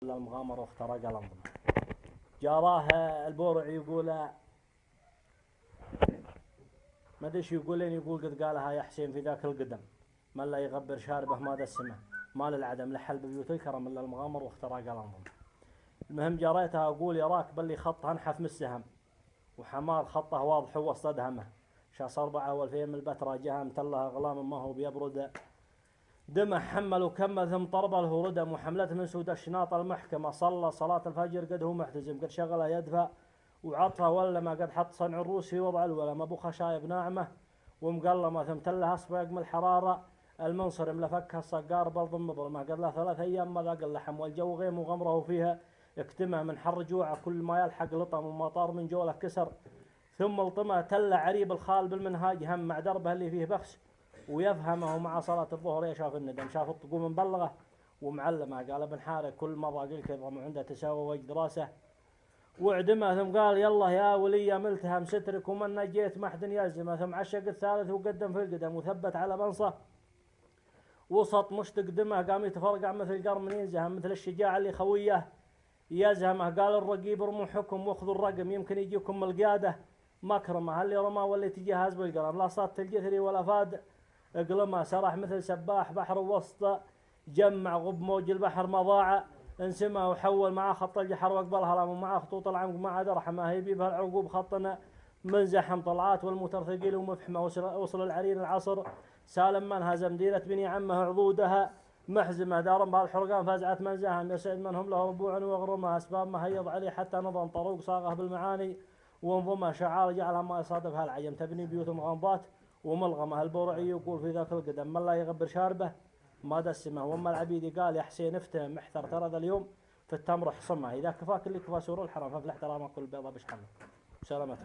المغامرة واخترق الأنظمة. جاراه البورع يقول ما ادري ايش يقولين، يقول قد قالها يا حسين في ذاك القدم: من لا يغبر شاربه ما دسمه، ما للعدم لحل ببيوت الكرم الا المغامر واختراق الأنظمة. المهم جريتها اقول يراك بلي خطها انحف من السهم، وحمار خطه واضح وسط دهمه، شاص 4 والفين من البتراء جهه متلها غلام ما هو بيبرد دمه، حمل وكمل ثم طرب له ردم، وحملته من سود الشناط المحكمة، صلى صلاة الفجر قد هو محتزم، قد شغله يدفع وعطفه ولا ما قد حط صنع الروس في وضع الولم، ابو خشايب ناعمه ومقلمه ثم تلها اصبع من الحراره المنصرم، لفكها الصقار بلض مظلمه، قد له 3 ايام ما ذاق اللحم، والجو غيم وغمره فيها اكتمه، من حر جوعه كل ما يلحق لطم، ومطار من جوله كسر ثم الطمه، تل عريب الخال بالمنهاج هم مع دربه اللي فيه بخس ويفهمه، مع صلاة الظهر يشاف الندم، شاف الطقوم مبلغه ومعلمه، قال ابن حارق كل مرة قلت يضم عنده تساوى وجد راسه وعدمه، ثم قال يلا يا ولي ملتهم سترك ومن نجيت ما حد يلزمه، ثم عشق الثالث وقدم في القدم وثبت على منصه وسط مشتق دمه، قام يتفرقع مثل قرن ينزهم، مثل الشجاع اللي خويه يزهمه، قال الرقيب ارموا حكم واخذوا الرقم يمكن يجيكم القياده مكرمه، اللي رمى واللي تجهز بالقلم، لا صات الجثري ولا فاد اقلمه، سرح مثل سباح بحر وسط جمع غب موج البحر مضاعه، انسمه وحول معاه خط الجحر واقبل هرم، ومعاه خطوط العمق ما عاد رحمه، هيبي بهالعقوب خطنا من زحم طلعات والموتر ثقيل ومفحمه، وصل العرين العصر سالم من هزم، ديرة بني عمه عضودها محزمه، دارم بهالحرقان فزعت من زهم، يسعد منهم له ربوع وغرمه، اسباب ما هيض عليه حتى نظم طروق صاغه بالمعاني وانظمه، شعار جعلها ما يصادفها العجم، تبني بيوتهم غامضات وملغمه، البورعي يقول في ذاك القدم من لا يغبر شاربه ما دسمه، واما العبيدي قال يا حسين افتهم محتر ترى ذا اليوم في التمر حصمه، اذا كفاك اللي كفى سور الحرم ففي الاحترام كل بيضه بشحمه. سلامتك.